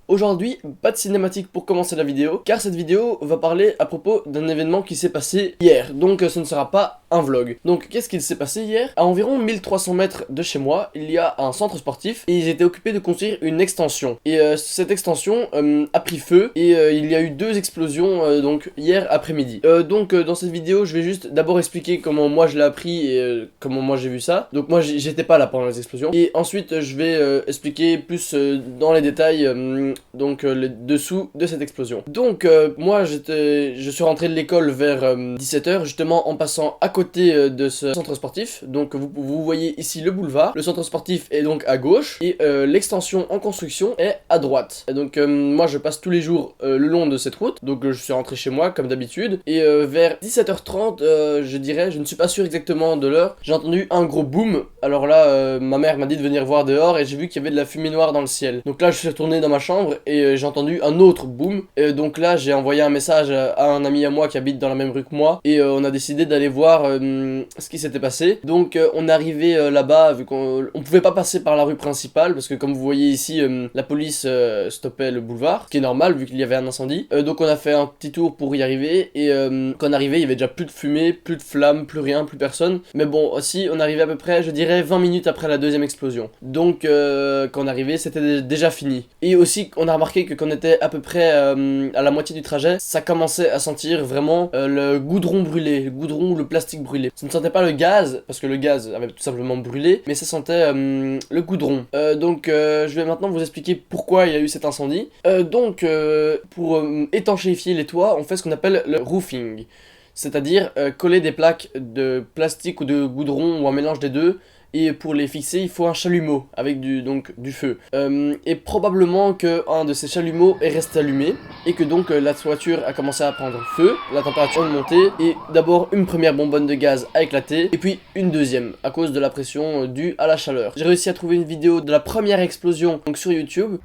Aujourd'hui, pas de cinématique pour commencer la vidéo, car cette vidéo va parler à propos d'un événement qui s'est passé hier, donc ce ne sera pas un vlog. Donc qu'est-ce qu'il s'est passé hier? À environ 1300 mètres de chez moi, il y a un centre sportif, et ils étaient occupés de construire une extension. Et cette extension a pris feu, et il y a eu 2 explosions donc hier après-midi. Dans cette vidéo, je vais juste d'abord expliquer comment moi je l'ai appris, et comment moi j'ai vu ça. Donc moi j'étais pas là pendant les explosions, et ensuite je vais expliquer plus dans les détails les dessous de cette explosion. Donc moi je suis rentré de l'école vers 17h, justement en passant à côté de ce centre sportif. Donc vous voyez ici le boulevard, le centre sportif est donc à gauche et l'extension en construction est à droite. Et donc moi je passe tous les jours le long de cette route, donc je suis rentré chez moi comme d'habitude, et vers 17h30 je dirais, je ne suis pas sûr exactement de l'heure, j'ai entendu un gros boom. Alors là ma mère m'a dit de venir voir dehors et j'ai vu qu'il y avait de la fumée noire dans le ciel. Donc là je suis retourné dans ma chambre et j'ai entendu un autre boom. Et donc là j'ai envoyé un message à un ami à moi qui habite dans la même rue que moi, et on a décidé d'aller voir ce qui s'était passé. Donc on est arrivé là-bas, vu qu'on pouvait pas passer par la rue principale parce que comme vous voyez ici la police stoppait le boulevard, ce qui est normal vu qu'il y avait un incendie. Donc on a fait un petit tour pour y arriver, et quand on est arrivé il y avait déjà plus de fumée, plus de flammes, plus rien, plus personne. Mais bon aussi on est arrivé à peu près, je dirais 20 minutes après la deuxième explosion. Donc quand on est arrivé c'était déjà fini. Et aussi on a remarqué que quand on était à peu près à la moitié du trajet, ça commençait à sentir vraiment le goudron brûlé, le goudron ou le plastique brûlé. Ça ne sentait pas le gaz, parce que le gaz avait tout simplement brûlé, mais ça sentait le goudron. Je vais maintenant vous expliquer pourquoi il y a eu cet incendie. Pour étanchéifier les toits, on fait ce qu'on appelle le roofing. C'est-à-dire coller des plaques de plastique ou de goudron ou un mélange des deux. Et pour les fixer, il faut un chalumeau avec du feu. Et probablement qu'un de ces chalumeaux est resté allumé et que donc la toiture a commencé à prendre feu, la température est montée, et d'abord une première bonbonne de gaz a éclaté et puis une deuxième à cause de la pression due à la chaleur. J'ai réussi à trouver une vidéo de la première explosion donc sur YouTube.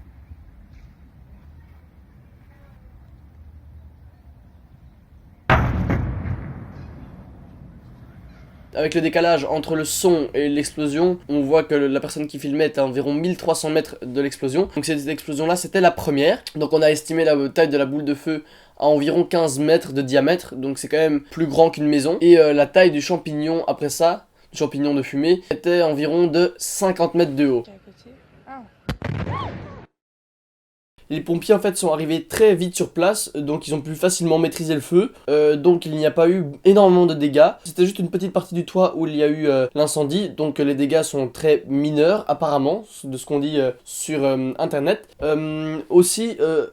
Avec le décalage entre le son et l'explosion, on voit que la personne qui filmait était à environ 1300 mètres de l'explosion. Donc cette explosion-là, c'était la première. Donc on a estimé la taille de la boule de feu à environ 15 mètres de diamètre. Donc c'est quand même plus grand qu'une maison. Et la taille du champignon après ça, du champignon de fumée, était environ de 50 mètres de haut. Les pompiers en fait sont arrivés très vite sur place, donc ils ont pu facilement maîtriser le feu, donc il n'y a pas eu énormément de dégâts. C'était juste une petite partie du toit où il y a eu l'incendie, donc les dégâts sont très mineurs apparemment, de ce qu'on dit sur internet.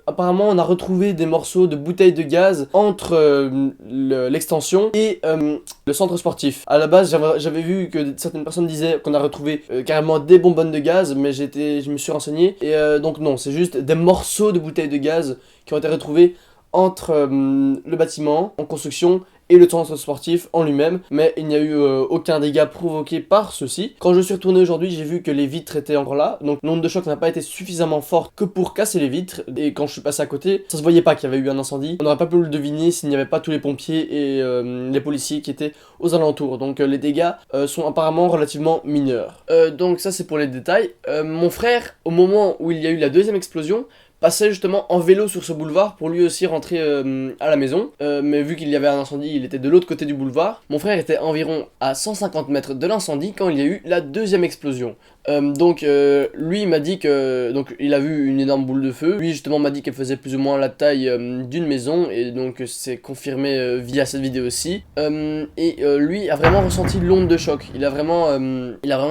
Apparemment on a retrouvé des morceaux de bouteilles de gaz entre l'extension et le centre sportif. À la base j'avais vu que certaines personnes disaient qu'on a retrouvé carrément des bonbonnes de gaz, mais je me suis renseigné, et donc non, c'est juste des morceaux de bouteilles de gaz qui ont été retrouvés entre le bâtiment en construction et le centre sportif en lui-même, mais il n'y a eu aucun dégât provoqué par ceci. Quand je suis retourné aujourd'hui, j'ai vu que les vitres étaient encore là, donc l'onde de choc n'a pas été suffisamment forte que pour casser les vitres, et quand je suis passé à côté, ça se voyait pas qu'il y avait eu un incendie. On n'aurait pas pu le deviner s'il n'y avait pas tous les pompiers et les policiers qui étaient aux alentours, donc les dégâts sont apparemment relativement mineurs. Donc ça c'est pour les détails. Mon frère, au moment où il y a eu la deuxième explosion, passait justement en vélo sur ce boulevard pour lui aussi rentrer à la maison, mais vu qu'il y avait un incendie, il était de l'autre côté du boulevard. Mon frère était environ à 150 mètres de l'incendie quand il y a eu la deuxième explosion. Lui m'a dit que il a vu une énorme boule de feu. Lui justement m'a dit qu'elle faisait plus ou moins la taille d'une maison, et donc c'est confirmé via cette vidéo aussi. Lui a vraiment ressenti l'onde de choc. Il a vraiment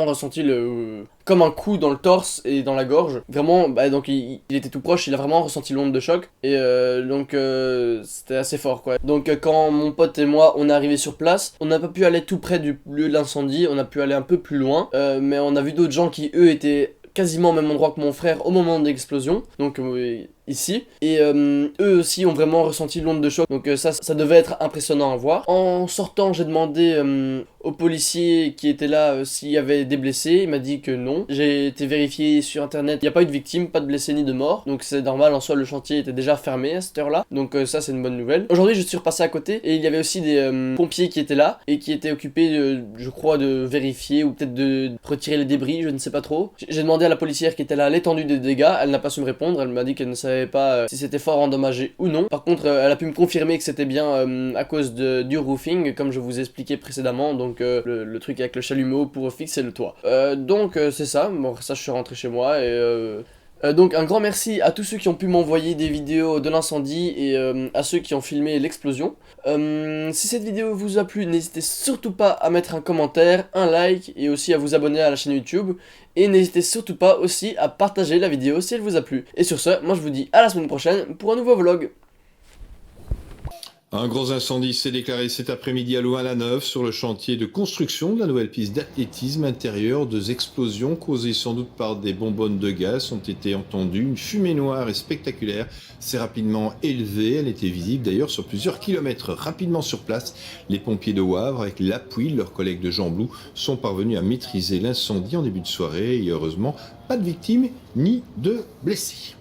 ressenti comme un coup dans le torse et dans la gorge. Vraiment, il était tout proche, il a vraiment ressenti l'onde de choc. Et c'était assez fort quoi. Donc quand mon pote et moi on est arrivé sur place, on n'a pas pu aller tout près du lieu de l'incendie, on a pu aller un peu plus loin, mais on a vu d'autres gens qui eux étaient quasiment au même endroit que mon frère au moment de l'explosion, donc ici, et eux aussi ont vraiment ressenti l'onde de choc, donc ça devait être impressionnant à voir. En sortant, j'ai demandé au policier qui était là s'il y avait des blessés. Il m'a dit que non. J'ai été vérifié sur internet, il n'y a pas eu de victime, pas de blessés ni de morts. Donc c'est normal, en soi le chantier était déjà fermé à cette heure-là. Donc ça c'est une bonne nouvelle. Aujourd'hui je suis repassé à côté et il y avait aussi des pompiers qui étaient là et qui étaient occupés, je crois, de vérifier ou peut-être de retirer les débris, je ne sais pas trop. J'ai demandé à la policière qui était là l'étendue des dégâts, elle n'a pas su me répondre, elle m'a dit qu'elle ne savait pas si c'était fort endommagé ou non. Par contre elle a pu me confirmer que c'était bien à cause du roofing, comme je vous ai expliqué précédemment, donc le truc avec le chalumeau pour fixer le toit. Donc c'est ça, bon ça je suis rentré chez moi et donc un grand merci à tous ceux qui ont pu m'envoyer des vidéos de l'incendie et à ceux qui ont filmé l'explosion. Si cette vidéo vous a plu, n'hésitez surtout pas à mettre un commentaire, un like et aussi à vous abonner à la chaîne YouTube. Et n'hésitez surtout pas aussi à partager la vidéo si elle vous a plu. Et sur ce, moi je vous dis à la semaine prochaine pour un nouveau vlog. Un gros incendie s'est déclaré cet après-midi à Louvain-la-Neuve sur le chantier de construction de la nouvelle piste d'athlétisme intérieure. Deux explosions causées sans doute par des bonbonnes de gaz ont été entendues. Une fumée noire et spectaculaire s'est rapidement élevée. Elle était visible d'ailleurs sur plusieurs kilomètres. Rapidement sur place, les pompiers de Wavre, avec l'appui de leurs collègues de Gembloux, sont parvenus à maîtriser l'incendie en début de soirée. Et heureusement, pas de victimes ni de blessés.